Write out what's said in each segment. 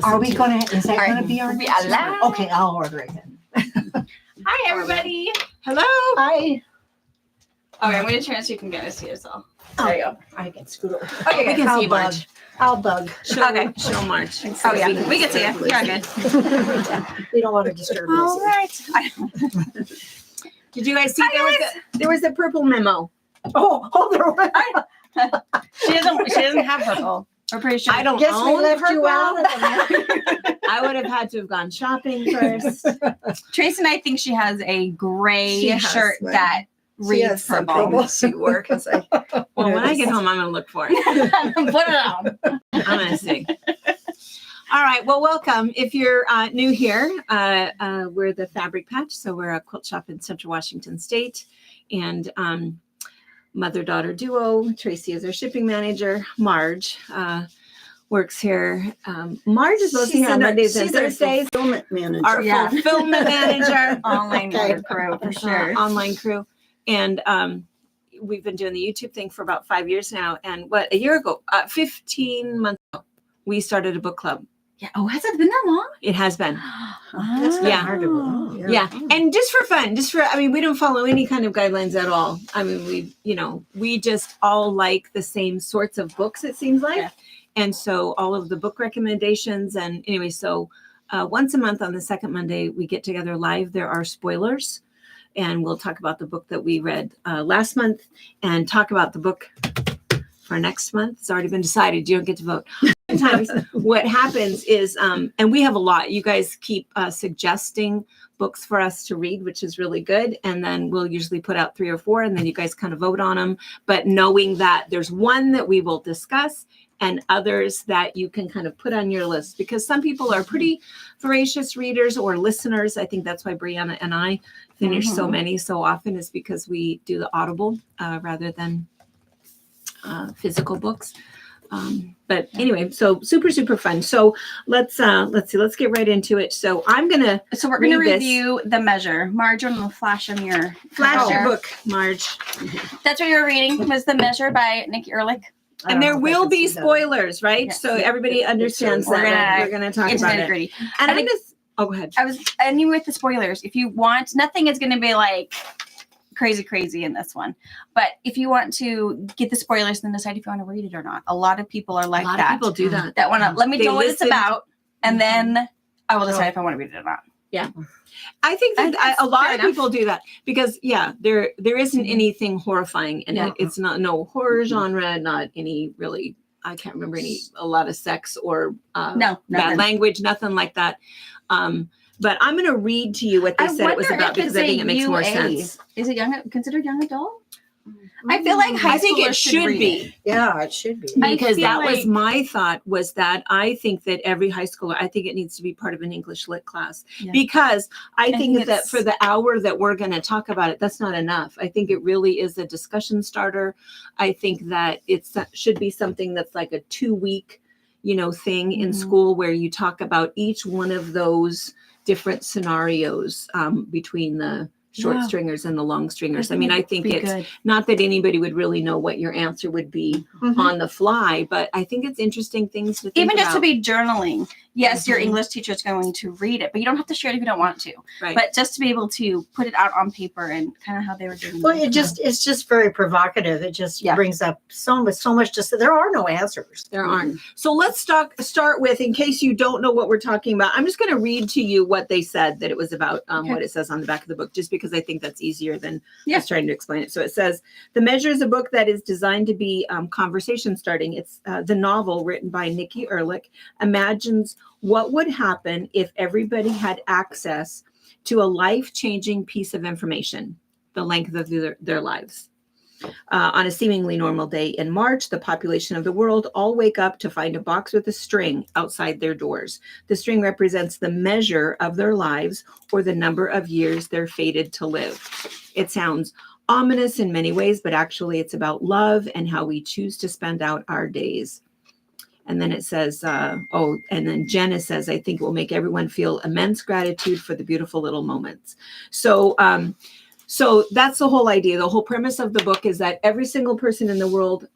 Are we going to, is that All right. going to be our We next allow- one? Okay, I'll order it then. Hi, everybody. Hello. Hi. Okay, I'm going to turn it so you can get to see us all. Oh, There you go. I can scoot over. Okay, We can I'll see bug. March. I'll bug. Okay. Show March. Oh, yeah. We can see you. Yeah, good. We don't want to disturb you. All right. Did you guys see there was a purple memo? Oh, there was. She doesn't have purple. We're pretty sure. I don't Guess we own left purple. you out of the I would have had to have gone shopping first. Tracy and I think she has a gray She has shirt one. that She reads has purple. something she wore because I. Well, when I get home, I'm gonna look for it. Put it on. I'm gonna see. All right. Well, welcome. If you're new here, we're the Fabric Patch. So we're a quilt shop in Central Washington State, and mother-daughter duo. Tracy is our shipping manager. Marge works here. Marge is mostly here on Mondays and Thursdays. Fulfillment manager. Our Yeah. fulfillment manager, Online Okay. order crew for sure. online crew, and we've been doing the YouTube thing for about 5 years now. And a year ago, 15 months ago, we started a book club. Yeah. Oh, has it been that long? It has been. That's not Yeah. hard to believe. Yeah. And just for fun, we don't follow any kind of guidelines at all. I mean, we just all like the same sorts of books, it seems like. Yeah. And so all of the book recommendations. And anyway, so once a month on the second Monday, we get together live. There are spoilers. And we'll talk about the book that we read last month and talk about the book for next month. It's already been decided. You don't get to vote. Sometimes what happens is, and we have a lot, you guys keep suggesting books for us to read, which is really good. And then we'll usually put out 3 or 4, and then you guys kind of vote on them. But knowing that there's one that we will discuss and others that you can kind of put on your list, because some people are pretty voracious readers or listeners. I think that's why Brianna and I finish so many so often, is because we do the Audible rather than physical books. But anyway, so super fun. So let's get right into it. So we're gonna review The Measure. Marge, I'm gonna flash them your your book, Marge. That's what you were reading, was The Measure by Nikki Erlick. And there will be spoilers, right? Yes. So everybody understands that. We're gonna talk It's about nitty it. gritty. And I I'm think- just go ahead. And you with the spoilers, if you want, nothing is gonna be like crazy in this one. But if you want to get the spoilers, then decide if you want to read it or not. A lot of people are like A lot that. of people do that. That want to let me They know what it's listen. about, and then I will decide if I want to read it or not. I think that That's a lot fair of enough. people do that because there isn't anything horrifying in it. It's no horror genre, not any really. I can't remember a lot of sex or No, bad nothing. language, nothing like that. But I'm going to read to you what they said it was about because I think it makes more sense. Is it considered young adult? I feel like high I think schoolers it should should read be. it. Yeah, it should be. I Because feel that was like- my thought, was that I think that every high schooler, I think it needs to be part of an English lit class. Yeah. Because I think that it's- for the hour that we're going to talk about it, that's not enough. I think it really is a discussion starter. I think that should be something that's like a 2-week, thing in Mhm. school where you talk about each one of those different scenarios between the short Yeah. stringers and the long stringers. I mean, I think Be it's good. not that anybody would really know what your answer would be on the fly, but I think it's interesting things to think Even just to about. be journaling. Yes, your Mhm. English teacher is going to read it, but you don't have to share it if you don't want to. Right. But just to be able to put it out on paper and kind of how they were doing Well, it. it's just very provocative. It just brings up so much. Just there are no answers. There aren't. So let's start with, in case you don't know what we're talking about, I'm just going to read to you what they said that it was about, Okay. what it says on the back of the book, just because I think that's easier than Yeah. us trying to explain it. So it says, The Measure is a book that is designed to be conversation starting. It's the novel written by Nikki Erlick imagines what would happen if everybody had access to a life-changing piece of information, the length of their lives. On a seemingly normal day in March, the population of the world all wake up to find a box with a string outside their doors. The string represents the measure of their lives or the number of years they're fated to live. It sounds ominous in many ways, but actually it's about love and how we choose to spend out our days. And then it says, and then Jenna says, I think it will make everyone feel immense gratitude for the beautiful little moments. So that's the whole idea. The whole premise of the book is that every single person in the world,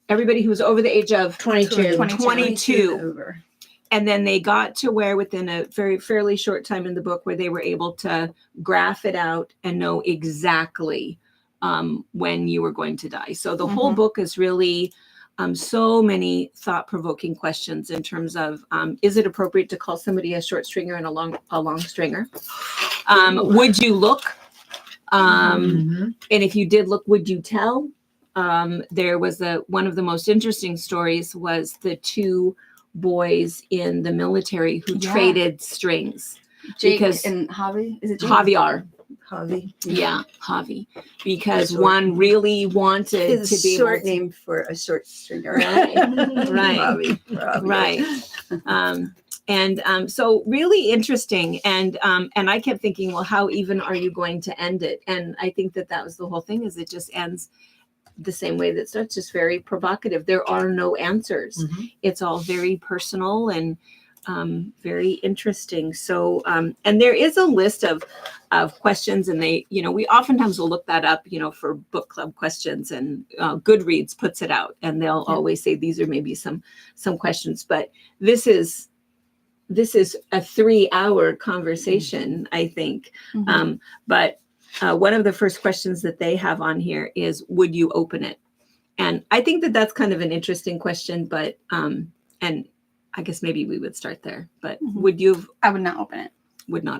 everybody who's over the age of 22. 22 And then they got to where within a fairly short time in the book where they were able to graph it out and know exactly when you were going to die. So the whole book is really so many thought-provoking questions in terms of, is it appropriate to call somebody a short stringer and a long stringer? Would you look? And if you did look, would you tell? There was one of the most interesting stories was the two boys in the military who traded strings. Jake because and Javi. Is it Jake? Javier. Javi. Yeah, Javi. Because one really wanted His to be short able to, name for a short stringer. Right. Javi, right. So really interesting. And I kept thinking, well, how even are you going to end it? And I think that was the whole thing, is it just ends the same way that starts, just very provocative. There are no answers. It's all very personal and very interesting. So, and there is a list of questions, and they, we oftentimes will look that up, for book club questions, and Goodreads puts it out, and they'll always say these are maybe some questions, but this is a 3-hour conversation, I think. But one of the first questions that they have on here is, would you open it? And I think that's kind of an interesting question, but, and I guess maybe we would start there, but would you? I would not open it.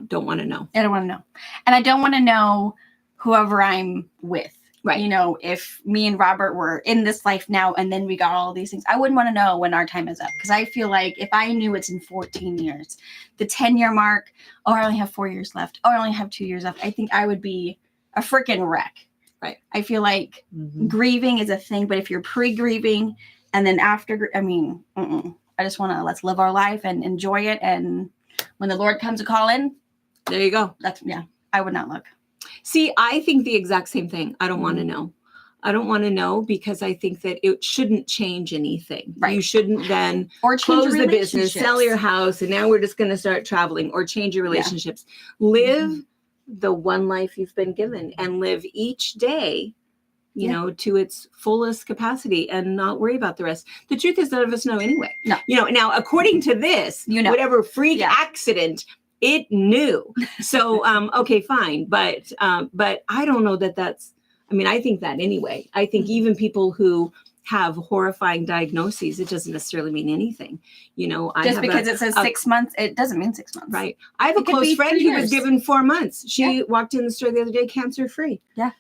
Don't want to know. I don't want to know. And I don't want to know whoever I'm with. Right. If me and Robert were in this life now and then we got all these things, I wouldn't want to know when our time is up. Because I feel like if I knew it's in 14 years, the 10-year mark, I only have 4 years left. I only have 2 years left. I think I would be a freaking wreck. Right. I feel like grieving is a thing, but if you're pre-grieving and then after, I just want to, let's live our life and enjoy it. And when the Lord comes to call in, there you go. I would not look. See, I think the exact same thing. I don't want to know. I don't want to know because I think that it shouldn't change anything. Right. You shouldn't then or close the business, sell your house, and now we're just going to start traveling, or change your relationships. Live the one life you've been given, and live each day, to its fullest capacity, and not worry about the rest. The truth is, none of us know anyway. No. Now, according to this, whatever freak accident, it knew. So, okay, fine. But I don't know that's, I think that anyway. I think even people who have horrifying diagnoses, it doesn't necessarily mean anything. Just because it says 6 months, it doesn't mean 6 months. Right. I have a close friend who was given 4 months. She walked in the store the other day, cancer free. Yeah.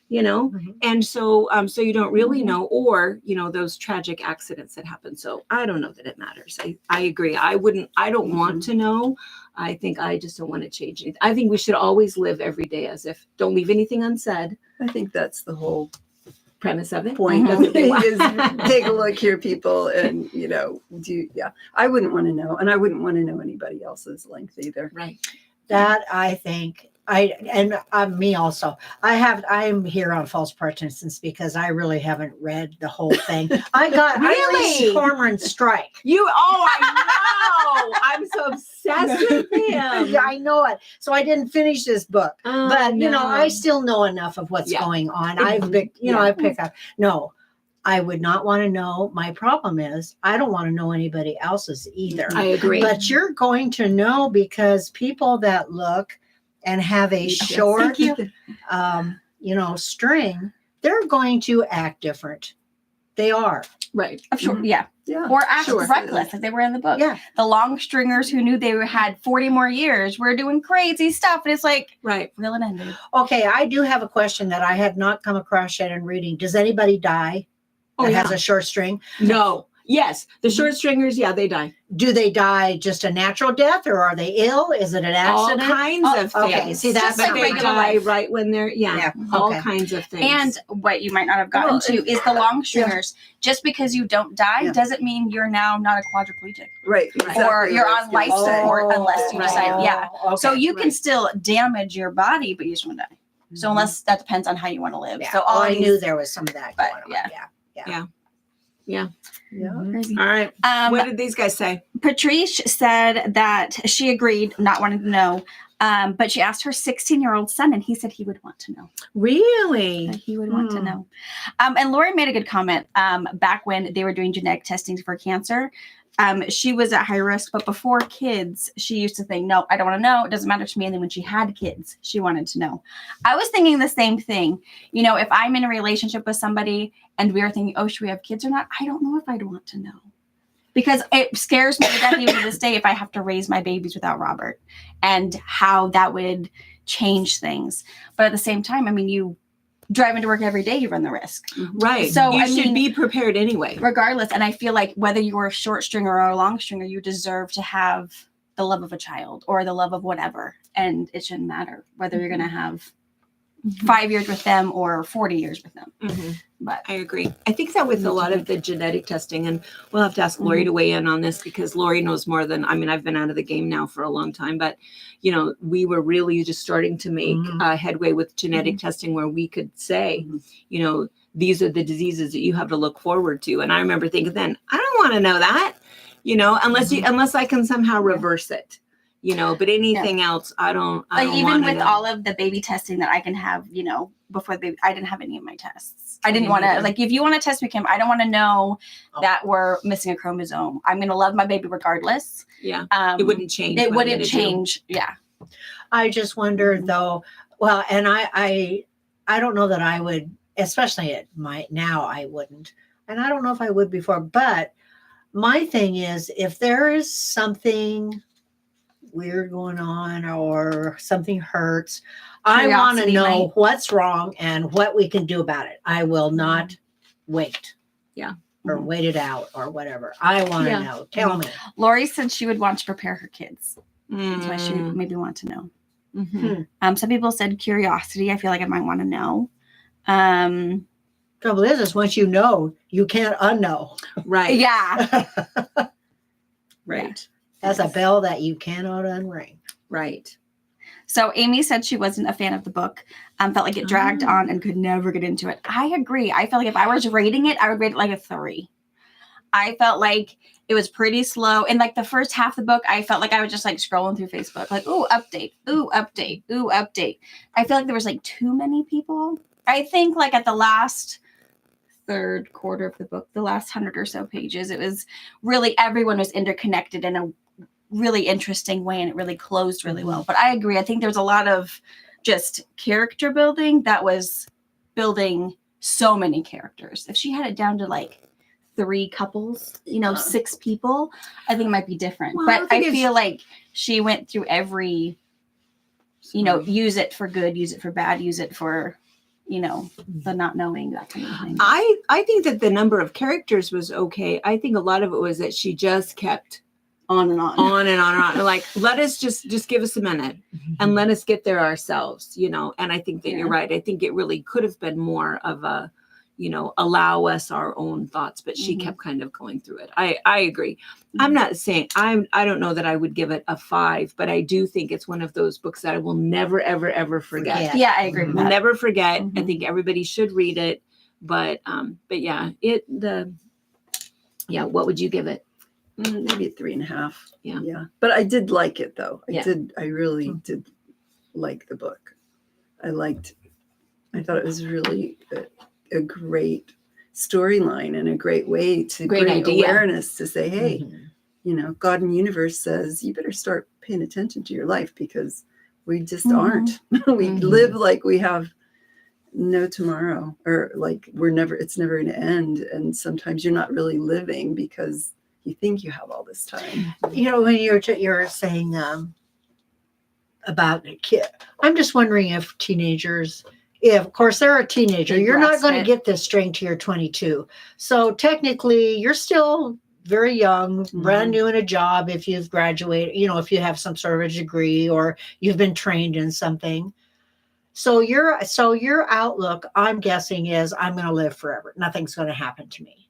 And so you don't really know, or, those tragic accidents that happen. So I don't know that it matters. I agree. I don't want to know. I think I just don't want to change anything. I think we should always live every day as if, don't leave anything unsaid. I think that's the whole premise of it. Point of it is take a look here, people, and I wouldn't want to know, and I wouldn't want to know anybody else's length either. Right. That I think me also. I'm here on false pretenses because I really haven't read the whole thing. I read Cormoran Strike. I know. I'm so obsessed with him. Yeah, I know it. So I didn't finish this book, but I still know enough of what's going on. I pick up. No, I would not want to know. My problem is I don't want to know anybody else's either. I agree. But you're going to know, because people that look and have a short, string, they're going to act different. They are. Right. I'm sure. Yeah. Or act reckless, like they were in the book. Yeah. The long stringers who knew they had 40 more years were doing crazy stuff. And it's like, real and ended. Okay. I do have a question that I had not come across yet in reading. Does anybody die that has a short string? No. Yes. The short stringers, they die. Do they die just a natural death, or are they ill? Is it an accident? All kinds of things. Okay, see, that's like they regular die life. right when they're, all kinds of things. And what you might not have gotten to is the long stringers. Just because you don't die doesn't mean you're now not a quadriplegic. Right. Exactly. Or you're on life support unless you decide, Okay, so you can still damage your body, but you just won't die. So unless that depends on how you want to live. Yeah. So I knew there was some of that going on. Yeah. Crazy. All right. What did these guys say? Patrice said that she agreed, not wanting to know, but she asked her 16-year-old son, and he said he would want to know. Really? That he would want to know. And Lori made a good comment back when they were doing genetic testing for cancer. she was at high risk, but before kids, she used to think, no, I don't want to know. It doesn't matter to me. And then when she had kids, she wanted to know. I was thinking the same thing. You know, if I'm in a relationship with somebody and we are thinking, oh, should we have kids or not? I don't know if I'd want to know. Because it scares me to death even to this day if I have to raise my babies without Robert and how that would change things. But at the same time, I mean, you driving to work every day, you run the risk. Right. So you should be prepared anyway. Regardless. And I feel like whether you're a short stringer or a long stringer, you deserve to have the love of a child or the love of whatever. And it shouldn't matter whether you're going to have 5 years with them or 40 years with them. But I agree. I think that with a lot of the genetic testing, and we'll have to ask Lori to weigh in on this because Lori knows more than, I mean, I've been out of the game now for a long time, but you know, we were really just starting to make headway with genetic testing where we could say, you know, these are the diseases that you have to look forward to. And I remember thinking then, I don't want to know that, you know, unless I can somehow reverse it. You know, but anything else, I don't even with know. all of the baby testing that I can have, you know, before the baby, I didn't have any of my tests. I didn't want to, like, if you want to test me, Kim, I don't want to know that we're missing a chromosome. I'm going to love my baby regardless. Yeah. It wouldn't change. It wouldn't change. Yeah. I just wonder though, well, and I don't know that I would, especially at now I wouldn't, and I don't know if I would before, but my thing is if there is something weird going on or something hurts, I want to know what's wrong and what we can do about it. I will not wait. Yeah. Or wait it out or whatever. I want to know. Tell me. Lori said she would want to prepare her kids. That's why she would maybe want to know. Some people said curiosity. I feel like I might want to know. Trouble is once you know, you can't unknow. Right. Yeah. Right. That's a bell that you cannot unring. Right. So Amy said she wasn't a fan of the book. Felt like it dragged on and could never get into it. I agree. I felt like if I was rating it, I would rate it like a 3. I felt like it was pretty slow. And like the first half of the book, I felt like I was just like scrolling through Facebook, like, ooh, update, ooh, update, ooh, update. I feel like there was like too many people. I think like at the last third quarter of the book, the last 100 or so pages, it was really everyone was interconnected in a really interesting way and it really closed really well. But I agree. I think there's a lot of just character building that was building so many characters. If she had it down to like 3 couples, you know, 6 people, I think it might be different. Well, but I feel like she went through every, you know, use it for good, use it for bad, use it for, you know, the not knowing, that kind of thing. I think that the number of characters was okay. I think a lot of it was that she just kept on and on. Like, let us just give us a minute and let us get there ourselves, you know. And I think that you're right. I think it really could have been more of a, you know, allow us our own thoughts, but she kept kind of going through it. I agree. I'm not saying I don't know that I would give it a 5, but I do think it's one of those books that I will never, ever, ever forget. Yeah, I agree with that. Never forget. I think everybody should read it. But yeah, what would you give it? Maybe a 3.5. Yeah. But I did like it though. I really did like the book. I thought it was really a great storyline and a great way to bring awareness to say, hey, you know, God and universe says you better start paying attention to your life because we just aren't. We live like we have no tomorrow, or like it's never going to end. And sometimes you're not really living because you think you have all this time. You know, when you're saying about a kid, I'm just wondering if teenagers, of course they're a teenager, you're not going to get this straight to your 22. So technically you're still very young, brand new in a job. If you've graduated, you know, if you have some sort of a degree or you've been trained in something. So your outlook, I'm guessing, is I'm going to live forever. Nothing's going to happen to me.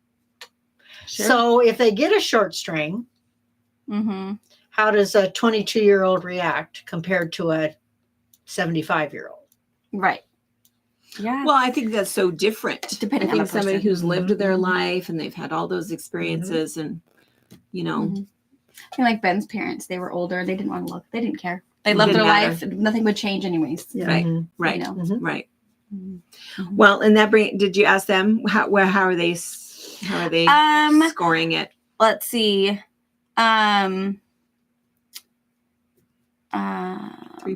Sure. So if they get a short string, how does a 22-year-old react compared to a 75-year-old? Right. Yeah. Well, I think that's so different. Depending on somebody who's lived their life and they've had all those experiences and, you know. I feel like Ben's parents, they were older. They didn't want to look. They didn't care. They loved their life. Nothing would change anyways. Yeah. Right. You know? Right. Well, and did you ask them how are they scoring it? Let's see.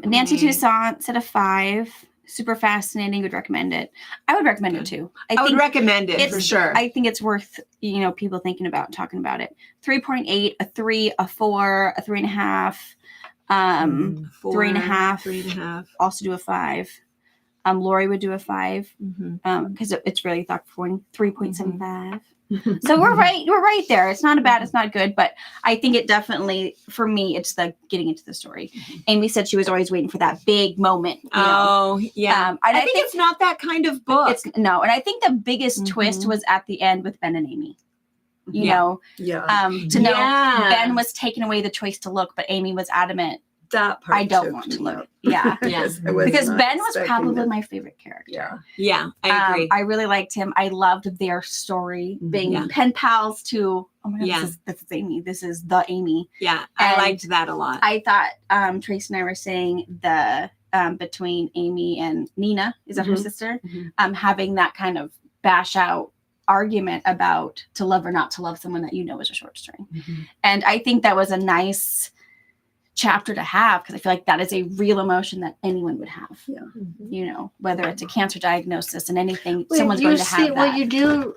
Nancy Toussaint said a 5. Super fascinating. Would recommend it. I would recommend it too. I would recommend it for sure. I think it's worth, people thinking about and talking about it. 3.8, a 3, a 4, a 3.5, 3.5. 3.5. Also do a 5. Lori would do a 5 because it's really thought-provoking. 3.75. So we're right there. It's not bad, it's not good, but I think it definitely, for me, it's the getting into the story. Amy said she was always waiting for that big moment. Yeah. I think it's not that kind of book. And I think the biggest twist was at the end with Ben and Amy. To know Ben was taking away the choice to look, but Amy was adamant. That part I don't want to look. Yeah. Because Ben was probably my favorite character. Yeah, I agree. I really liked him. I loved their story, being pen pals to, oh my God, this is Amy. This is the Amy. Yeah, I liked that a lot. I thought Tracy and I were saying the between Amy and Nina, is that her sister? Having that kind of bash out argument about to love or not to love someone that is a short string. And I think that was a nice chapter to have, because I feel like that is a real emotion that anyone would have. Whether it's a cancer diagnosis and anything, someone's going to have that. Well, you do.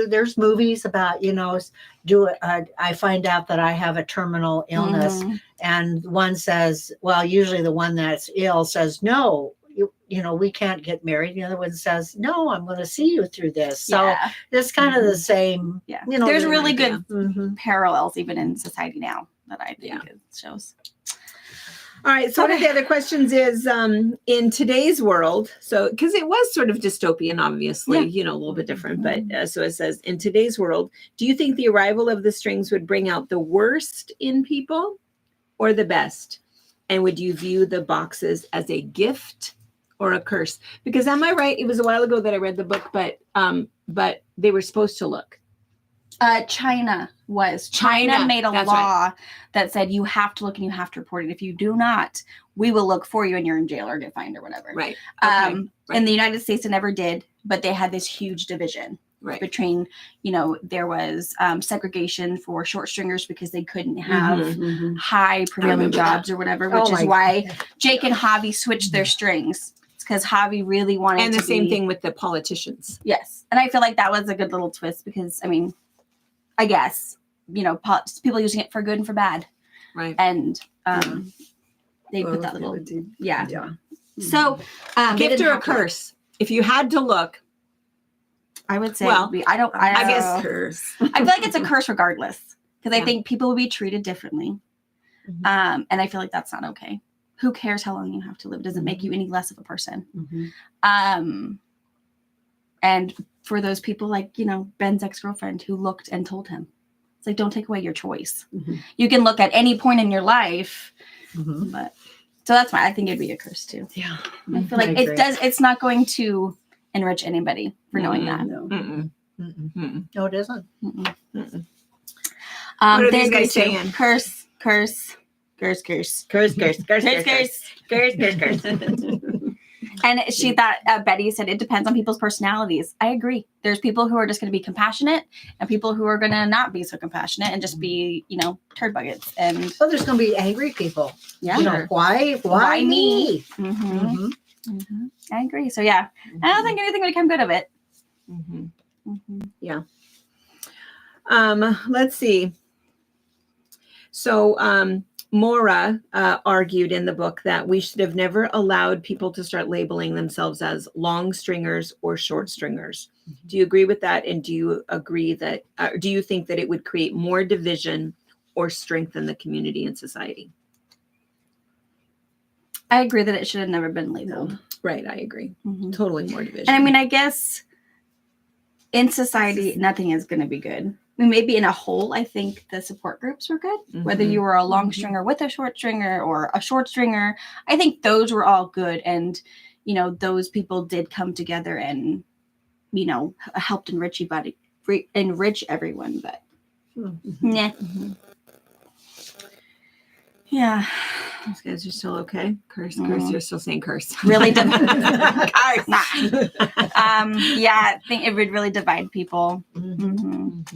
There's movies about, I find out that I have a terminal illness, and one says, well, usually the one that's ill says, no, we can't get married. The other one says, no, I'm going to see you through this. So it's kind of the same. Yeah. There's really good parallels even in society now that I think it shows. All right. So one of the other questions is, in today's world, so because it was sort of dystopian, obviously, a little bit different, but so it says, in today's world, do you think the arrival of the strings would bring out the worst in people or the best? And would you view the boxes as a gift or a curse? Because am I right? It was a while ago that I read the book, but they were supposed to look. China made a law that said you have to look and you have to report it. If you do not, we will look for you and you're in jail or get fined or whatever. Right. In the United States, it never did, but they had this huge division between, there was segregation for short stringers because they couldn't have high prevailing jobs or whatever, which is why Jake and Javi switched their strings. It's because Javi really wanted to And the same thing with the politicians. Yes. And I feel like that was a good little twist because, I guess, people using it for good and for bad. Right. And they put that little, So, gift or a curse? If you had to look. I would say, I guess curse. I feel like it's a curse regardless. Because I think people will be treated differently. And I feel like that's not okay. Who cares how long you have to live? It doesn't make you any less of a person. And for those people like, Ben's ex-girlfriend who looked and told him, it's like, don't take away your choice. You can look at any point in your life, but so that's why I think it'd be a curse too. Yeah. I feel like it's not going to enrich anybody for knowing that. No, it isn't. What are these guys saying? Curse. And she thought, Betty said, it depends on people's personalities. I agree. There's people who are just going to be compassionate and people who are going to not be so compassionate and just be, turd buckets. And there's going to be angry people. Yeah. Why me? I agree. So, yeah, I don't think anything would come good of it. Yeah. Let's see. So, Maura argued in the book that we should have never allowed people to start labeling themselves as long stringers or short stringers. Do you agree with that? And do you agree that, do you think that it would create more division or strengthen the community and society? I agree that it should have never been labeled. Right. I agree. Totally more division. And I guess in society, nothing is going to be good. Maybe in a whole, I think the support groups were good. Whether you were a long stringer with a short stringer or a short stringer, I think those were all good. And, those people did come together and, helped enrich everyone. But yeah. These guys are still okay. Curse. You're still saying curse. Really curse. Yeah, I think it would really divide people.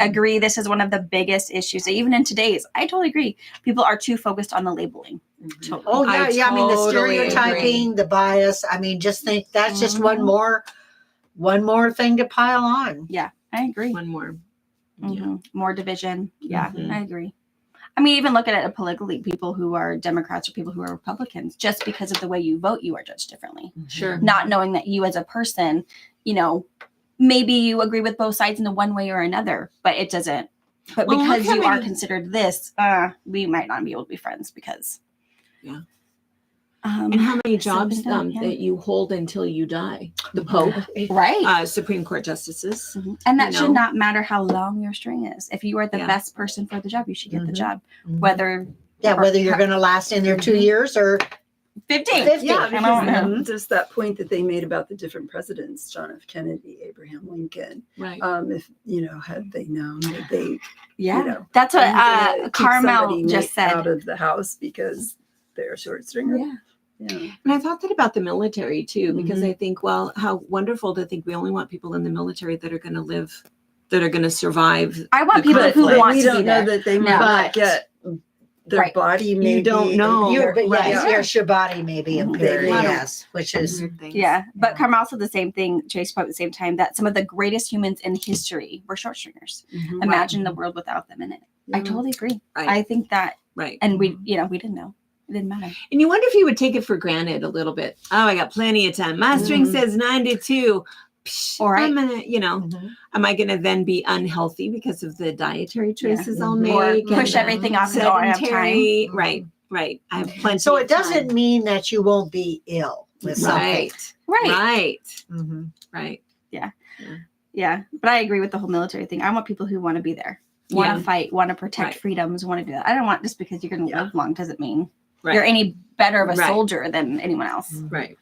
agree. This is one of the biggest issues. Even in today's, I totally agree. People are too focused on the labeling. Totally. Oh yeah, yeah. I mean, the totally stereotyping, agree. the bias. I mean, just think that's just one more thing to pile on. Yeah, I agree. One more. More division. Yeah, Mhm. I agree. I mean, even look at it politically, people who are Democrats or people who are Republicans, just because of the way you vote, you are judged differently. Sure. Not knowing that you as a person, maybe you agree with both sides in the one way or another, but it doesn't. But Well, because look you how are many- considered this, we might not be able to be friends because. Yeah. And how many jobs done, yeah. that you hold until you die? The Pope, Right. Supreme Court justices. And that you should know? not matter how long your string is. If you are the Yeah. best person for the job, you should get the job. Mhm. Whether whether you're going to last in there 2 years or 15. 50. Yeah, I don't know. because just that point that they made about the different presidents, John F. Kennedy, Abraham Lincoln. Right. If had they known that they, Yeah. That's what keep Carmel somebody just said. out of the house because they're a short stringer. Yeah. Yeah. And I thought that about the military too, because I think, well, how wonderful to think we only want people in the military that are going to live, that are going to survive. I want the people who conflict. want we to don't be know there. that they No. might not But- get their Right. body. Maybe don't know. But Right. yes, your body may be impaired. They- Yes, which is Weird things. Yeah. But Yeah. Carmel said the same thing, Chase spoke at the same time, that some of the greatest humans in history were short stringers. Mhm. Imagine the world without them in it. I Yeah. totally agree. Right. I think that, Right. and we didn't know. It didn't matter. And you wonder if you would take it for granted a little bit. Oh, I got plenty of time. My string says 9 to 2. Psh, All right. I'm gonna, am I gonna then be unhealthy because of the dietary choices I'll make? Or and push the everything off because I don't have time. sedentary- Right. I have plenty. so. of It doesn't time. mean that you won't be ill with something. Right. Right. Mhm. Right. Yeah. But I agree with the whole military thing. I want people who want to be there, want to Yeah. fight, want to protect Right. freedoms, want to do that. I don't want just because you're going to Yeah. live long doesn't mean Right. you're any better of a Right. soldier than anyone else. Right.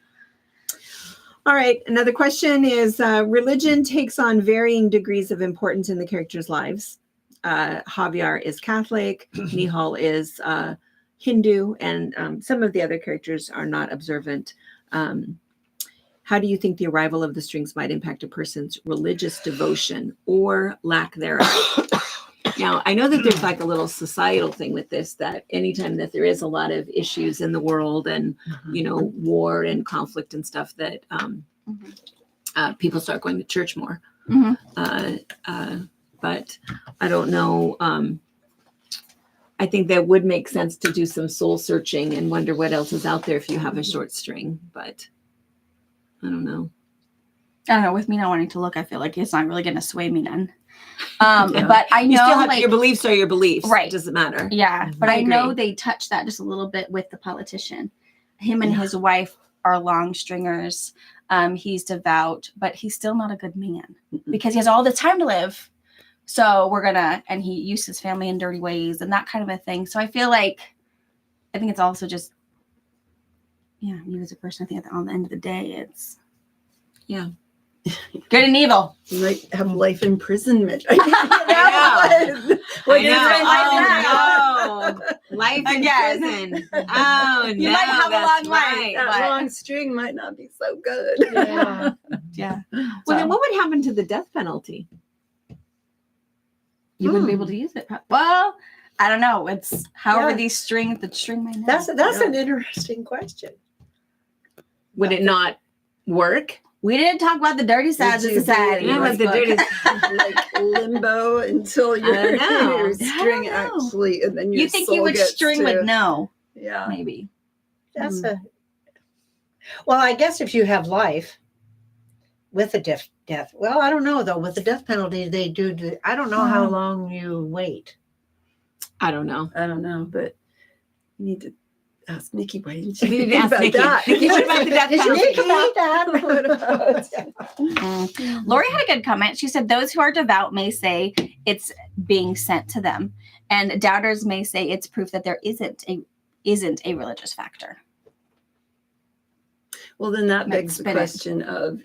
All right. Another question is religion takes on varying degrees of importance in the characters' lives. Javier is Catholic, Nihal is Hindu, and some of the other characters are not observant. How do you think the arrival of the strings might impact a person's religious devotion or lack thereof? Now, I know that there's like a little societal thing with this, that anytime that there is a lot of issues in the world and, war and conflict and stuff, that people start going to church more. But I don't know. I think that would make sense to do some soul searching and wonder what else is out there if you have a short string, but I don't know. I don't know. With me not wanting to look, I feel like it's not really going to sway me none. But I You still know, have like, your beliefs are your beliefs. Right. It doesn't matter. yeah, but I I know agree. they touched that just a little bit with the politician. Him and his wife are long stringers. He's devout, but he's still not a good man because he has all the time to live. So and he used his family in dirty ways and that kind of a thing. So I feel like, I think it's also just, you as a person, I think on the end of the day, it's good and evil. You might have life imprisonment. I I know. Life in Again. prison. Oh, You no, might have a that's long life, right. That but- long string might not be so good. Yeah. Yeah. Well, then what would happen to the death penalty? You wouldn't be able to use it. Well, I don't know. It's however Yeah. the string might know. That's an interesting question. Would it not work? We didn't talk about the dirty sides of you society. be- Yeah, in but this the book. dirty. Like limbo until I don't know. your I string don't know. actually, and then your You think soul you would gets string to, with no? Yeah. Maybe. That's well, I guess if you have life with a death. Well, I don't know though. With the death penalty, they do. I don't know how long you wait. I don't know. I don't know, but you need to ask Nikki. Why didn't you We need to think ask about Nikki. that? Nikki, what about the death Did you penalty? think about that? What about- Lori had a good comment. She said, those who are devout may say it's being sent to them, and doubters may say it's proof that there isn't a religious factor. Well, then that Like begs the spinach. question of,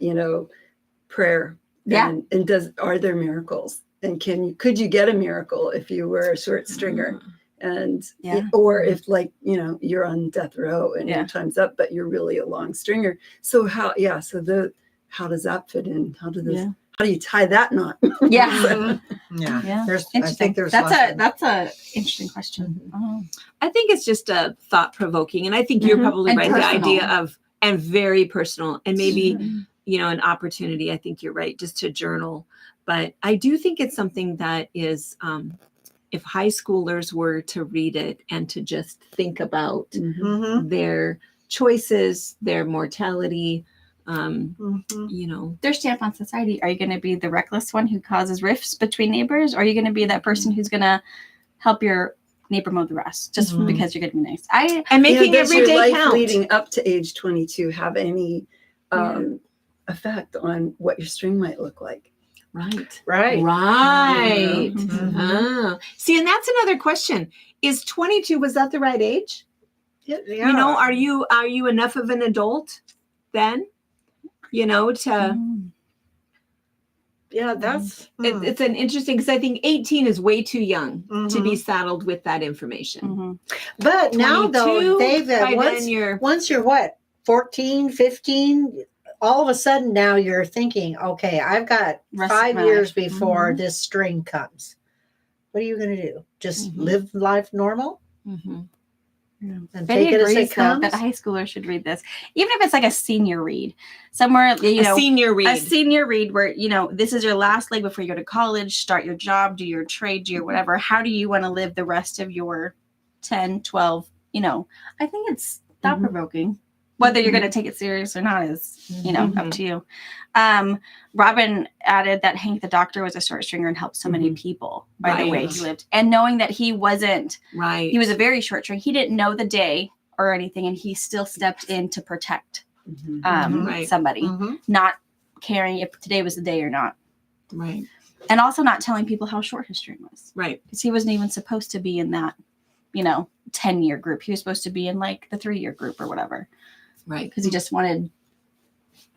prayer. Yeah. And are there miracles? And could you get a miracle if you were a short stringer? And Yeah. or if you're on death row and Yeah. your time's up, but you're really a long stringer. So how does that fit in? How how do you tie that knot? Yeah. Yeah. Yeah. There's, I Interesting. think there's lots of- That's a interesting question. Oh. I think it's just a thought provoking, and I think you're probably And right. personal. The idea of and very personal, and maybe Mhm. an opportunity. I think you're right, just to journal. But I do think it's something that is, if high schoolers were to read it and to just think about Mhm. their choices, their mortality, Mhm. Their stamp on society. Are you going to be the reckless one who causes rifts between neighbors? Or are you going to be that person who's going to help your neighbor mow the grass just Mhm. because you're going to be nice? and making does every your day life count. leading up to age 22 have any effect on what your string might look like? Right. Right. Right. Mhm. Oh. See, and that's another question. Is 22, was that the right age? Yeah. You know, are you enough of an adult then? To Mm. Yeah, that's it's an interesting, because I think 18 is way too young to be Mhm. saddled with that information. Mhm. But now though, 22, David, by once then you're once you're what, 14, 15, all of a sudden now you're thinking, okay, I've got Rest of 5 my years life. before this string comes. What are you going to do? Just Mhm. live life normal Mhm. and Betty take it as agrees, it though, comes? that high schoolers should read this, even if it's like a senior read somewhere. a senior read. A senior read where this is your last leg before you go to college, start your job, do your trade, do your whatever. How do you want to live the rest of your 10, 12? I think it's thought provoking. Whether you're going to take it serious or not is up to you. Robin added that Hank the doctor was a short stringer and helped so many people by the way he lived, and knowing that he wasn't Right. he was a very short string. He didn't know the day or anything, and he still stepped in to protect Right. somebody, Mhm. not caring if today was the day or not. Right. And also not telling people how short his string was. Right. Because he wasn't even supposed to be in that, 10-year group. He was supposed to be in like the 3-year group or whatever. Right. Because he just wanted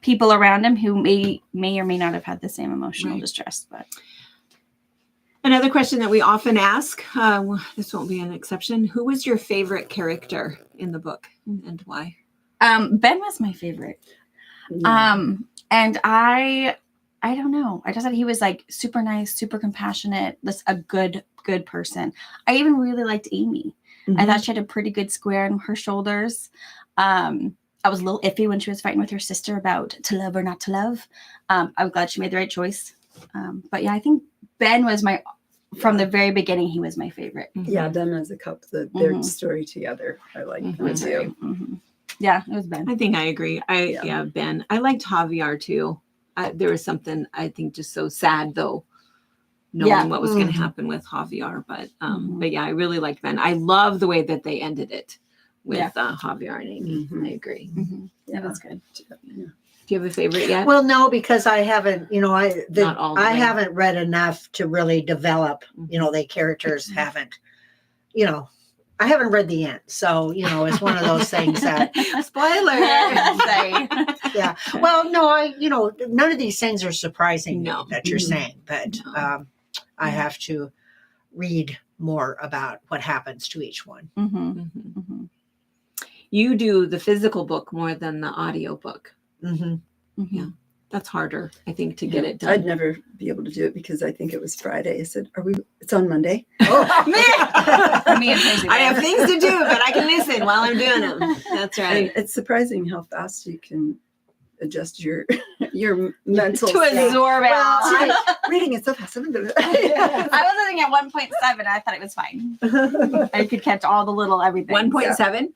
people around him who may or may not have had the same emotional distress. But Another question that we often ask, this won't be an exception. Who was your favorite character in the book and why? Ben was my favorite. And I don't know. I just thought he was like super nice, super compassionate, just a good person. I even really liked Amy. I thought she had a pretty good square on her shoulders. I was a little iffy when she was fighting with her sister about to love or not to love. I'm glad she made the right choice. But yeah, I think Ben was from the very beginning, he was my favorite. Yeah, them as a couple, their story together, I like them too. Yeah, it was Ben. I think I agree. Ben. I liked Javier too. There was something, I think, just so sad though, knowing what was going to happen with Javier. But yeah, I really liked Ben. I love the way that they ended it with Javier and Amy. I agree. That was good. Do you have a favorite yet? Well, no, because I haven't, Not all the I way. haven't read enough to really develop, the characters haven't, I haven't read the end. So, it's one of those things that Spoiler. yeah. Well, no, none of these things are surprising No. me that you're saying, but I have to read more about what happens to each one. You do the physical book more than the audio book. Mm-hmm. Yeah. That's harder, I think, to get it done. I'd never be able to do it because I think it was Friday. I said, it's on Monday. Oh, Me and Tracy. I have things to do, but I can listen while I'm doing them. That's right. And it's surprising how fast you can adjust your mental to absorb it. Well, reading it so fast. I was listening at 1.7. I thought it was fine. I could catch all the little everything. 1.7?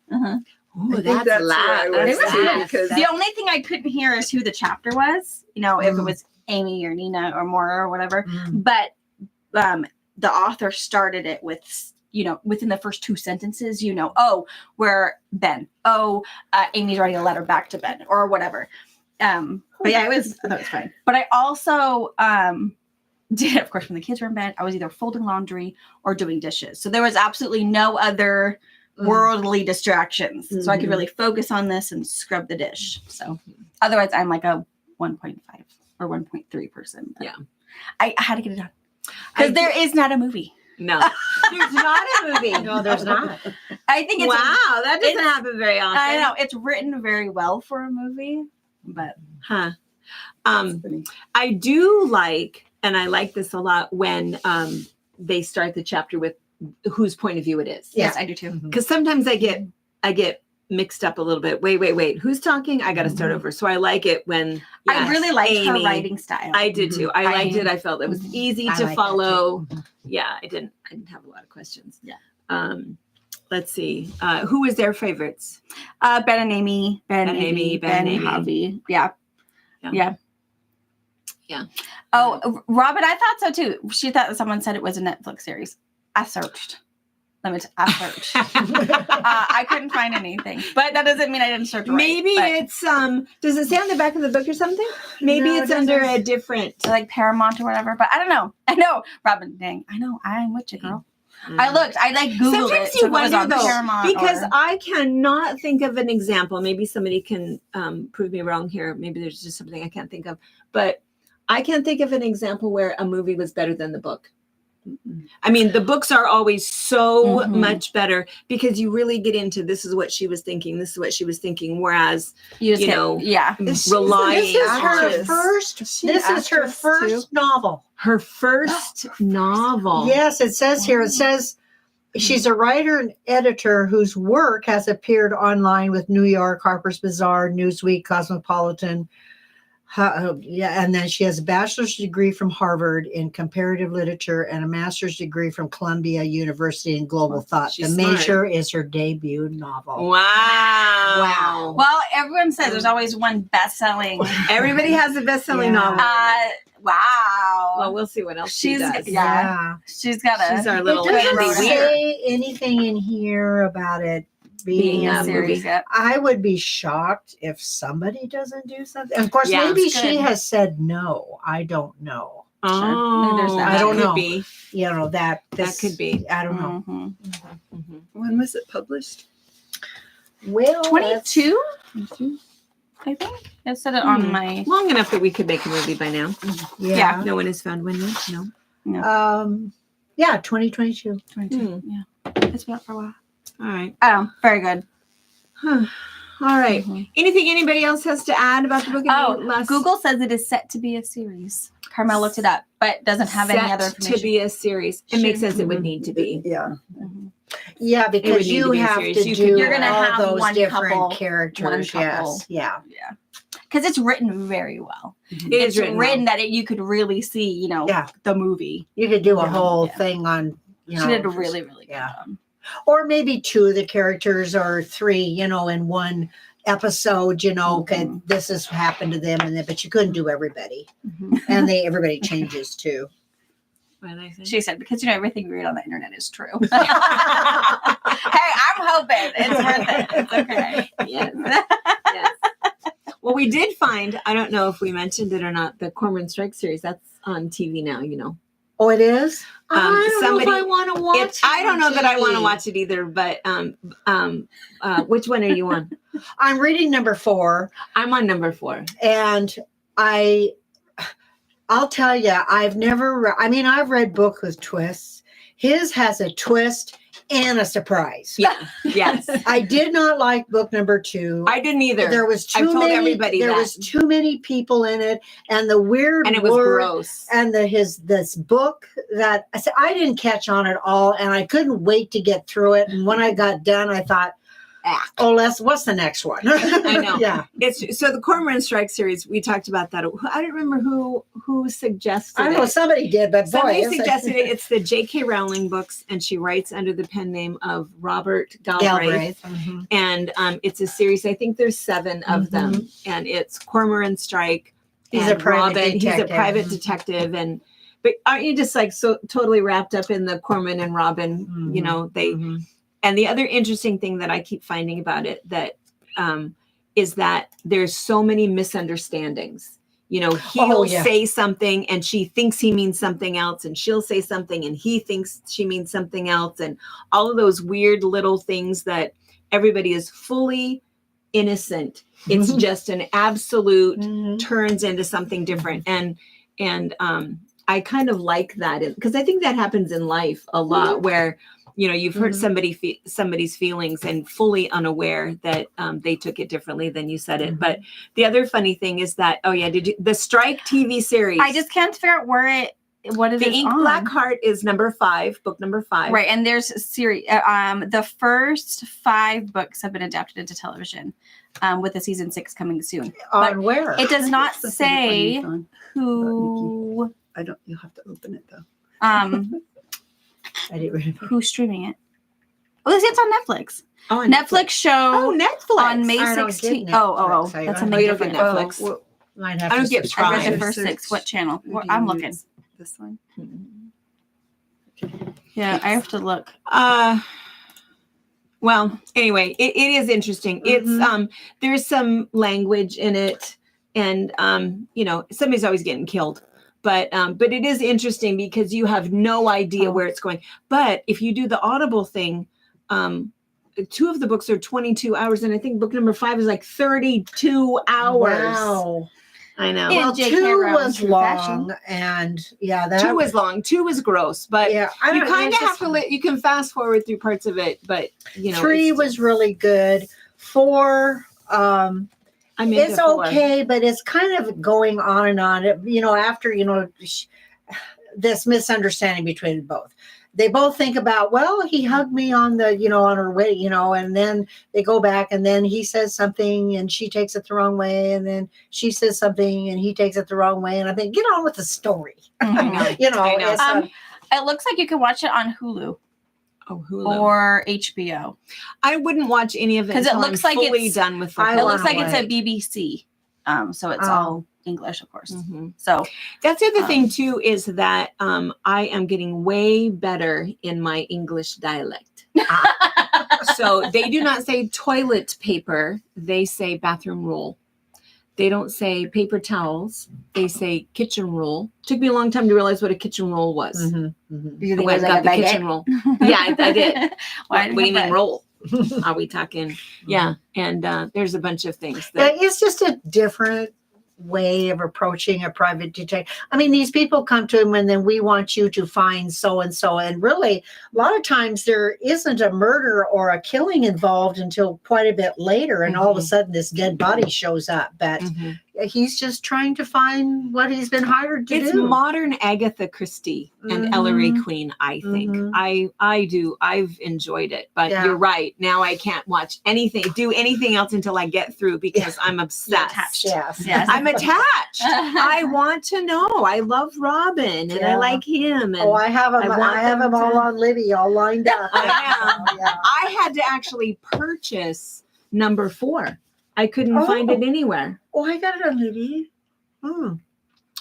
I think That's loud. where I was It was too, fast. because The only thing I couldn't hear is who the chapter was. If it was Amy or Nina or Maura or whatever. But the author started it with, within the first 2 sentences, where Ben. Amy's writing a letter back to Ben or whatever. But yeah, I thought it was fine. But I also did, of course, when the kids were in bed, I was either folding laundry or doing dishes. So there was absolutely no other worldly distractions. So I could really focus on this and scrub the dish. So otherwise I'm like a 1.5 or 1.3 person. But yeah. I had to get it done. Because there is not a movie. No. There's not a movie. no, there's not. I think it's Wow, that doesn't happen very often. I know it's written very well for a movie, but I do like, and I like this a lot when they start the chapter with whose point of view it is. Yes, I do too. Because sometimes I get mixed up a little bit. Wait. Who's talking? I got to start over. So I like it when I really liked Amy. her writing style. I did too. I liked it. I felt it was easy to follow. Yeah, I didn't have a lot of questions. Yeah. Let's see. Who was their favorites? Ben and Amy. Ben and Amy. Harvey. Yeah. Yeah. Oh, Robin, I thought so too. She thought someone said it was a Netflix series. I searched. I searched. I couldn't find anything, but that doesn't mean I didn't search. Maybe it's does it say on the back of the book or something? Maybe it's under a different, like Paramount or whatever. But I don't know. I know, Robin. Dang, I know. I'm with you, girl. I looked. I like Googled Sometimes it. you wonder though, Paramount because I cannot think of an example. Maybe somebody can prove me wrong here. Maybe there's just something I can't think of, but I can't think of an example where a movie was better than the book. I mean, the books are always so much better because you really get into this is what she was thinking. This is what she was thinking. Whereas, you know, relying This is her first novel. Her first novel. Yes, it says here. It says she's a writer and editor whose work has appeared online with New York, Harper's Bazaar, Newsweek, Cosmopolitan. And then she has a bachelor's degree from Harvard in comparative literature and a master's degree from Columbia University in global thought. She's the smart. Measure is her debut novel. Wow. Well, everyone says there's always one best-selling. Everybody has a best-selling novel. Wow. Well, we'll see what else she does. She's got a. She's our little. It doesn't say anything in here about it being a a series. movie. I would be shocked if somebody doesn't do something. Of course, maybe she has said no. I don't know. Oh, there's that. I don't know. Be. You know that could be. I don't know. When was it published? Well, 22. I think I said it on my. Long enough that we could make a movie by now. Yeah. No one has found one yet. No. Yeah, 2022. 22. Yeah, it's been out for a while. All right. Oh, very good. All right. Anything anybody else has to add about the book? Google says it is set to be a series. Carmel looked it up, but doesn't have any other information. To be a series. It makes sense. It would need to be. Yeah. Yeah, because you have to do you're gonna all have those one different couple, characters. Yes. Yeah. Because it's written very well. It's written well. that you could really see, the movie. You could do a whole thing on, She did a really, really good job. Or maybe two of the characters or three, in one episode, this has happened to them, but you couldn't do everybody. And everybody changes too. She said, because everything we read on the internet is true. Hey, I'm hoping it's worth it. It's okay. Yes. Well, we did find, I don't know if we mentioned it or not, the Cormoran Strike series. That's on TV now, Oh, it is? I don't know if I somebody- want to watch it. I don't know that I want to TV. watch it either, but which one are you on? I'm reading number 4. I'm on number 4. And I'll tell you, I've read book with twists. His has a twist and a surprise. Yeah. Yes. I did not like book number 2. I didn't either. There was I've told everybody there that. was too many people in it, and the weird And it was word, gross. and this book that I didn't catch on at all, and I couldn't wait to get through it. And when I got done, I thought, what's the next one? I know. Yeah. It's so the Cormoran Strike series. We talked about that. I don't remember who suggested I don't know, it. somebody did, but Somebody boy, suggested it. It's the J.K. Rowling books, and she writes under the pen name of Robert Galbraith. And it's a series. I think there's 7 of them, and it's Cormoran Strike. He's a private detective. He's a private detective, but aren't you just like so totally wrapped up in the Cormoran and Robin? They. And the other interesting thing that I keep finding about it is that there's so many misunderstandings. He'll say something and she thinks he means something else, and she'll say something and he thinks she means something else, and all of those weird little things that everybody is fully innocent. It's just an absolute turns into something different. And I kind of like that because I think that happens in life a lot where you've hurt somebody's feelings and fully unaware that they took it differently than you said it. But the other funny thing is that, the Strike TV series? I just can't figure out what it is. The Ink on. Black Heart is book number 5. Right, and there's a series. The first 5 books have been adapted into television, with the season 6 coming soon. On where? It does not That's the say funny thing. who. You'll have to open it though. I didn't read it. Who's streaming it? Oh, it's on Netflix. Oh, on Netflix show Netflix. on May I don't 16th. get Oh, Netflix. that's I a don't you May don't get different. Netflix. Well, might have I don't to get subscribe. I read the Prime. first 6. What channel? Who Well, do you I'm use? looking. This one. Yeah, I have to look. Well, anyway, it is interesting. It's there's some language in it, and somebody's always getting killed. But it is interesting because you have no idea where it's going. But if you do the Audible thing, 2 of the books are 22 hours, and I think book number 5 is like 32 hours. Wow. I know. Yeah. Well, J.K. 2 Rowling was True long, Fashion. and that 2 is long. 2 is gross, but yeah. I you don't- kind of it's have just- to. You can fast forward through parts of it, but 3 was really good. 4, I'm into it's 4. okay, but it's kind of going on and on. After this misunderstanding between both. They both think about, well, he hugged me on the, on her way, and then they go back and then he says something and she takes it the wrong way. And then she says something and he takes it the wrong way. And I think, get on with the story. I know. I know. It's, It looks like you can watch it on Hulu Oh, Hulu. or HBO. I wouldn't watch any of it 'Cause it until looks I'm like fully it's- done with the I It whole looks like wanna it's a wait. BBC. So it's Oh. all English, of course. Mhm. So That's the other thing too, is that I am getting way better in my English dialect. So they do not say toilet paper; they say bathroom roll. They don't say paper towels; they say kitchen roll. Took me a long time to realize what a kitchen roll was. you I went and got the kitchen roll. Yeah, I did. Why What do you mean roll? Are we talking? Yeah, and there's a bunch of things that. It's just a different way of approaching a private detective. I mean, these people come to him and then we want you to find so and so. And really, a lot of times there isn't a murder or a killing involved until quite a bit later. And all of a sudden, this dead body shows up. But Mhm. he's just trying to find what he's been hired to It's do. modern Agatha Christie and Ellery Queen, I think. Mhm. I do. I've enjoyed it. But Yeah. you're right. Now I can't do anything else until I get through because I'm obsessed. attached. Yes. Yes. I'm attached. I want to know. I love Robin and I Yeah. like him. And Oh, I have them. I want I have them them all to- on Libby, all lined up. I am. Yeah. I had to actually purchase number 4. I couldn't Oh. find it anywhere. Oh, I got it on Libby. Or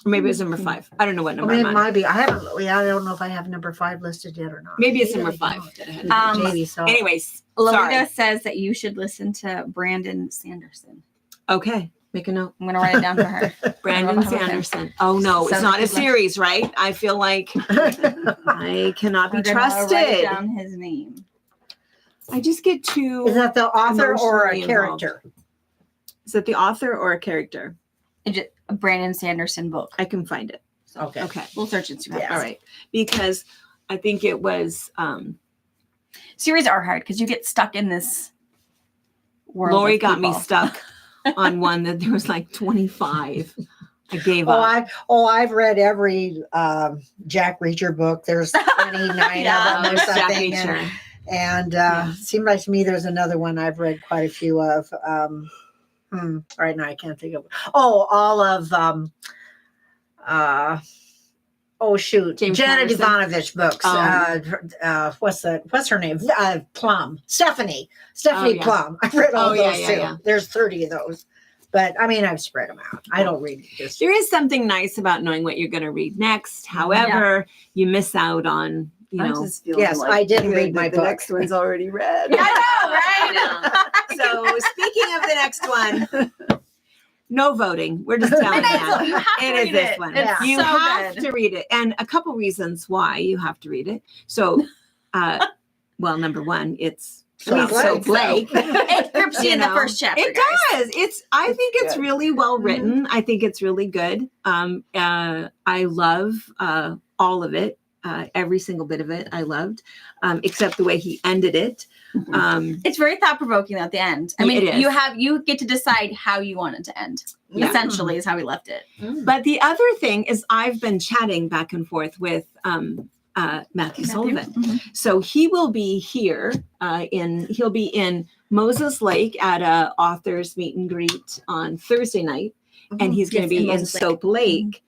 maybe it's number 5. I don't know what I number mean, I'm it on. might be. I haven't. Yeah, I don't know if I have number 5 listed yet or not. Maybe it's number 5 that I had. Maybe so. Anyways, Lolita sorry. says that you should listen to Brandon Sanderson. Okay, make a note. I'm going to write it down for her. Brandon I don't know how Sanderson. Oh no, it's Sounds not a like- series, right? I feel like I cannot be We're gonna write trusted. down his name. I just get too. Is that the author or a Emotionally character? Is it the author or a character? A Brandon Sanderson book. I can find it. Okay. Okay. We'll search it. Yes. All right. Because I think it was Series are hard because you get stuck in this world. Lori of got me people. stuck on one that there was like 25. I gave up. I've read every Jack Reacher book. There's 29 Yeah. of them or Jack something. Reacher. And Yeah. seemed like to me there's another one I've read quite a few of. Right now I can't think of. Oh, all of James Janet Patterson. Ivanovich books. Oh. What's her name? Plum. Stephanie yeah. Plum. I've read all Oh, yeah, those yeah, too. yeah. There's 30 of those. But I mean, I've spread them out. I don't read just. There is something nice about knowing what you're going to read next. However, you miss out on, I know. just feel Yes, like I didn't the- read my the book. next one's already read. I know, right? So speaking of the next one, no voting. We're just telling you. You have to It is read this it. one. It's You so have good. to read it. And a couple reasons why you have to read it. So, well, number one, it's So so Blake. Blake. It grips you in the know. first chapter. It guys. does. I think it's good. really well written. I think it's really good. I love all of it. every single bit of it I loved, except the way he ended it. It's very thought provoking at the end. I It mean, is. you get to decide how you want it to end. Yeah. Essentially, is how we left it. But the other thing is, I've been chatting back and forth with Matthew Sullivan. Mhm. So he will be here he'll be in Moses Lake at a author's meet and greet on Thursday night, and he's going to Yes, be in in Moses Lake. Soap Lake.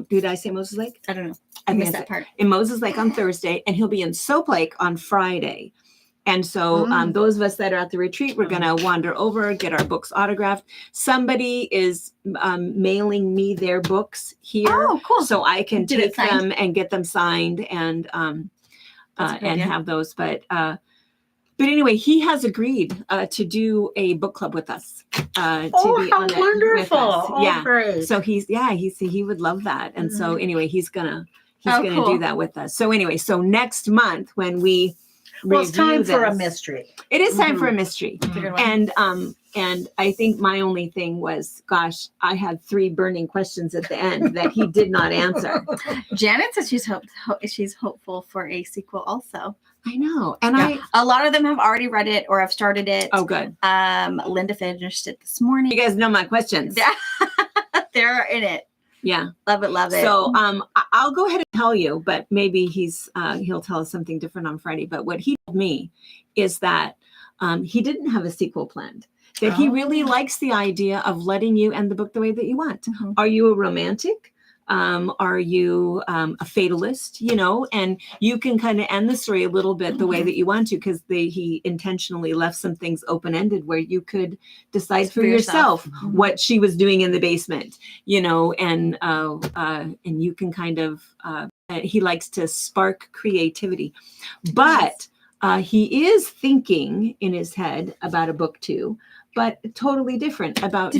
Did I say Moses Lake? I don't know. I I think missed I that said- part. in Moses Lake on Thursday, and he'll be in Soap Lake on Friday. And so those of us that are at the retreat, we're going to wander over, get our books autographed. Somebody is mailing me their books here, Oh, cool. so I can Get it take signed? them and get them signed and That's a good idea. have those. But anyway, he has agreed to do a book club with us. To Oh, be how on it with wonderful. us. Oh, Yeah. great. So he would love that. And so anyway, he's gonna Oh, do cool. that with us. So anyway, so next month when we Well, it's review time for a this- mystery. It is time for a mystery. Figured one. And I think my only thing was, gosh, I had 3 burning questions at the end that he did not answer. Janet says she's hopeful for a sequel also. I know. And A lot of them have already read it or have started it. oh good. Linda finished it this morning. You guys know my questions. They're in it. Yeah. Love it, love it. So I'll go ahead and tell you, but maybe he'll tell us something different on Friday. But what he told me is that he didn't have a sequel planned. That he really likes the idea of letting you end the book the way that you want. Mhm. Are you a romantic? Are you a fatalist? You know, and you can kind of end the story a little bit the way that you want to, because he intentionally left some things open-ended where you could decide for yourself Mhm. what she was doing in the basement, you know, and you can kind of he likes to spark creativity, but he is thinking in his head about a book 2, but totally different about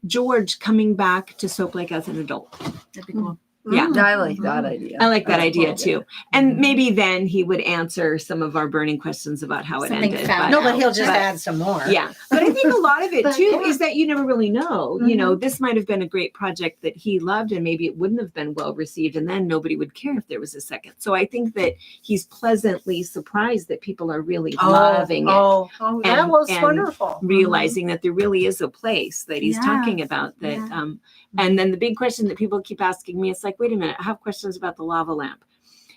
George coming back to Soap Lake as an adult. That'd be cool. Yeah. I like that idea. I like that That's idea cool. too. And maybe then he would answer some of our burning questions about how it Something ended. found No, but he'll just but- add some more. Yeah. But I think a lot of it But, too yeah. is that you never really know. You know, this might have been a great project that he loved, and maybe it wouldn't have been well received, and then nobody would care if there was a second. So I think that he's pleasantly surprised that people are really loving it. Oh, that And- was and wonderful. Realizing that there really is a place that he's Yeah. talking about that Yeah. and then the big question that people keep asking me, it's like, wait a minute, I have questions about the lava lamp.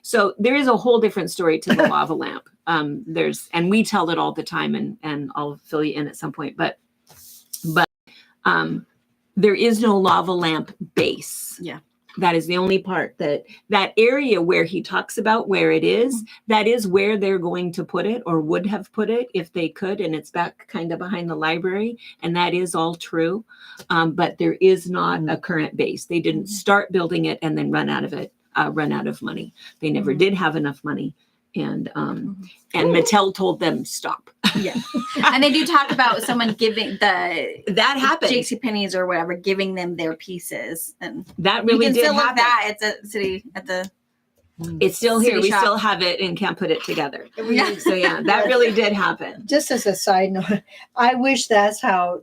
So there is a whole different story to the lava lamp. And we tell it all the time, and I'll fill you in at some point, but there is no lava lamp base. Yeah. That is the only part that area where he talks about where it is, that is where they're going to put it, or would have put it if they could. And it's back kind of behind the library. And that is all true. But there is not a current base. They didn't start building it and then run out of money. They never did have enough money. And Mattel told them stop. Yeah. And they do talk about someone giving that happened. JCPenney's or whatever, giving them their pieces. And That really you can did still look happen. that at the It's still here. City We shop. still have it and can't put it together. Yeah. So yeah, that really did happen. Just as a side note, I wish that's how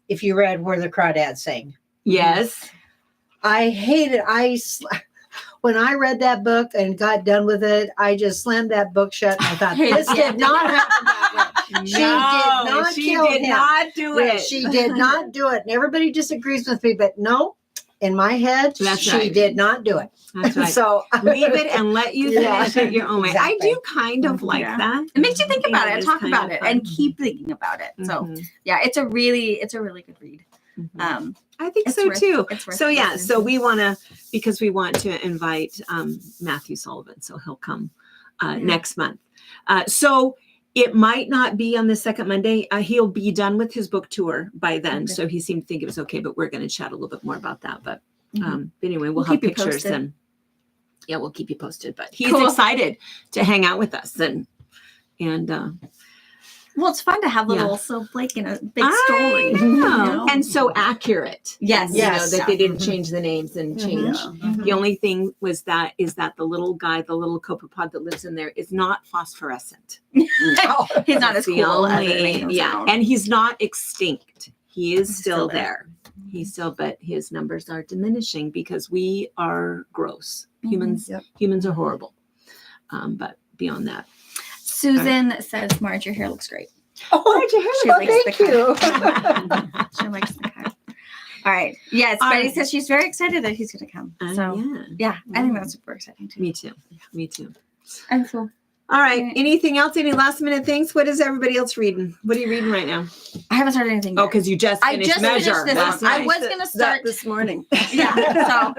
if you read Where the Crawdads Sing. Yes. I hated when I read that book and got done with it, I just slammed that book shut and I thought, this did not happen that way. She did not she kill did him. not do Yeah, it. she did not do it. And everybody disagrees with me, but no, in my head, That's she right. did not do it. That's right. So Leave it and let you Yeah, finish it your own way. exactly. I do kind of like Yeah. that. It makes you think about it and is talk kind about of it fun. and keep thinking about it. So Mhm. yeah, it's a really good read. Mhm. I think It's so worth- too. it's worth So yeah, listening so to. we want to invite Matthew Sullivan, so he'll come next month. So it might not be on the second Monday. He'll be done with his book tour by then. Okay. So he seemed to think it was okay, but we're going to chat a little bit more about that. But Mhm. anyway, We'll have keep you pictures posted. and yeah, we'll keep you posted. But he's Cool. excited to hang out with us and Well, it's fun to have Yeah. little Soap Lake in a big I story. know. you know? And so accurate. Yes. You know, Yes. that they didn't Mhm. change the names and change. Mhm. The only thing is that the little guy, the little copepod that lives in there is not phosphorescent. He's not as That's the cool as it only- makes him yeah. sound. And he's not extinct. He is He's still still there. there. He's still, but his numbers are diminishing because we are gross. Humans Yep. humans are horrible. But beyond that. Susan says, Marge, your hair looks great. Oh, She well, likes thank the you. She likes the cut. All right. Yes, All Betty right. says she's very excited that he's going to come. So, yeah. I think that's super exciting too. Me too. Me too. And so, All right. Right. Anything else? Any last minute things? What is everybody else reading? What are you reading right now? I haven't started anything yet. Oh, because you just I finished just Measure. finished this That's one. I nice. was going to start. this morning. Yeah. So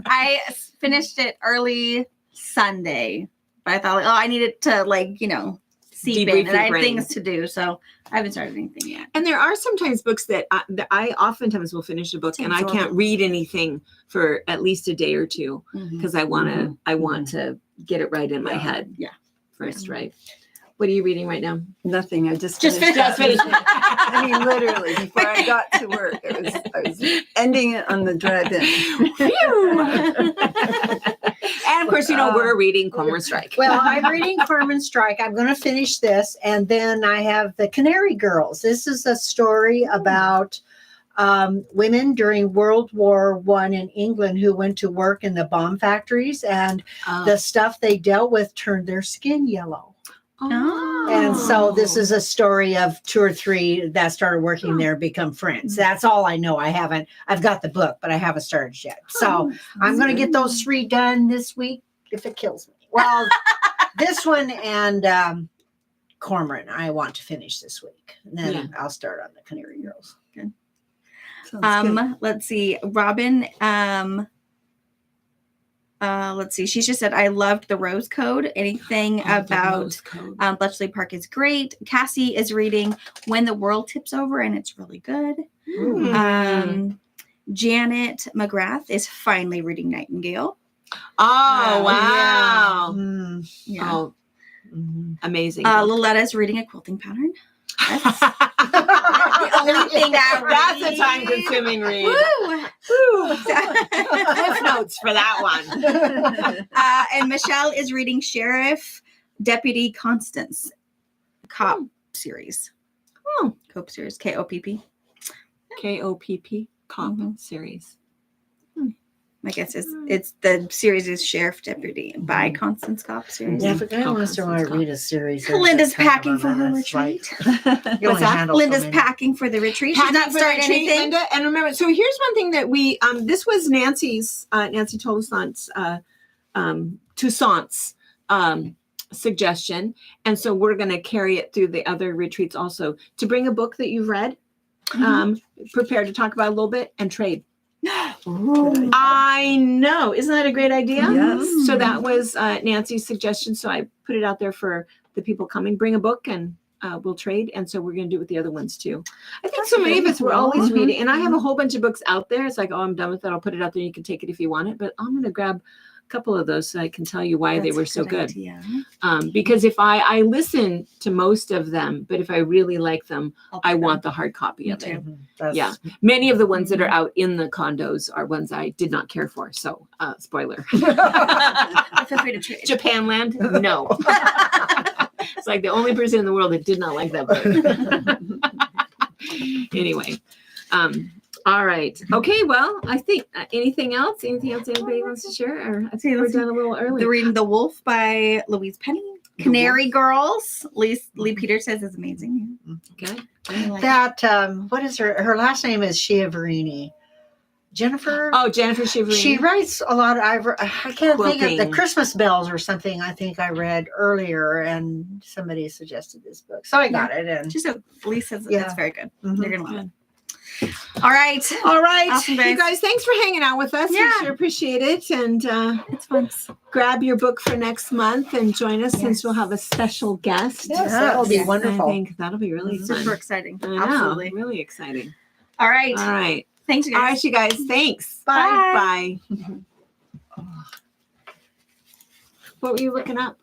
I finished it early Sunday, but I thought, like, I needed to, like, seep Debrief in, and your I had brain. things to do. So I haven't started anything yet. And there are sometimes books that I oftentimes will finish a book and I can't read anything for at least a day or two because I want to get it right in my head. Yeah. First, right? What are you reading right now? Nothing. I just Just finished. finished. I mean, literally, before I got to work, I was ending it on the drive-in. And of course, we're reading Cormoran Strike. Well, I'm reading Cormoran Strike. I'm going to finish this. And then I have The Canary Girls. This is a story about women during World War I in England who went to work in the bomb factories, and the stuff they dealt with turned their skin yellow. Oh. And so this is a story of 2 or 3 that started working there, become friends. That's all I know. I've got the book, but I haven't started yet. So I'm going to get those 3 done this week if it kills me. Well, this one and Cormoran, I want to finish this week. And then I'll start on the Canary Girls. Good. Sounds good. Let's see. Robin, let's see. She just said, I loved the Rose Code. Anything about Bletchley Park is great. Cassie is reading When the World Tips Over, and it's really good. Janet McGrath is finally reading Nightingale. Oh, wow. Yeah. Oh, amazing. Loletta is reading A Quilting Pattern. That's the only thing I read. That's a time-consuming read. Woo! Cliff notes for that one. And Michelle is reading Sheriff Deputy Constance Cop series. Oh. Cope series. KOPP. KOPP Cop series. I guess it's the series is Sheriff Deputy by Constance Cop series. Yeah, if a guy wants to read a series. Linda's packing for her retreat. What's that? Linda's packing for the retreat. She's not starting anything. Linda. And remember, so here's one thing that we this was Nancy's Nancy Toussaint's suggestion, and so we're going to carry it through the other retreats also to bring a book that you've read, prepared to talk about a little bit, and trade. I know. Isn't that a great idea? Yes. So that was Nancy's suggestion. So I put it out there for the people coming. Bring a book and we'll trade. And so we're going to do it with the other ones too. I think so many of us were always reading. And I have a whole bunch of books out there. It's like, oh, I'm done with it. I'll put it out there. You can take it if you want it. But I'm going to grab a couple of those so I can tell you why they were so good. Because if I listen to most of them, but if I really like them, I want the hard copy of it. Yeah. Many of the ones that are out in the condos are ones I did not care for. So, spoiler. Feel free to trade. Japanland? No. It's like the only person in the world that did not like that book. Anyway. All right. Okay. Well, I think anything else anybody wants to share? Or I think we're done a little early. The Reading the Wolf by Louise Penny. Canary Girls. Lee Peter says is amazing. Okay. That what is her last name is Schiavarini. Jennifer. Oh, Jennifer Schiavarini. She writes a lot. I can't think of the Quilting. Christmas Bells or something. I think I read earlier, and somebody suggested this book, so I got it. And Lee says Yeah. it's very good. Mhm. You're gonna love it. All right. Awesome, You guys, thanks for hanging out with us. Yeah. We sure appreciate it. And It's fun. grab your book for next month and join us since we'll have a special guest. Yes, that'll be Yes. wonderful. I think that'll be really fun. Super exciting. I know, Absolutely. really exciting. All right. All right. Thanks, you All guys. right, you guys. Thanks. Bye. Bye. What were you looking up?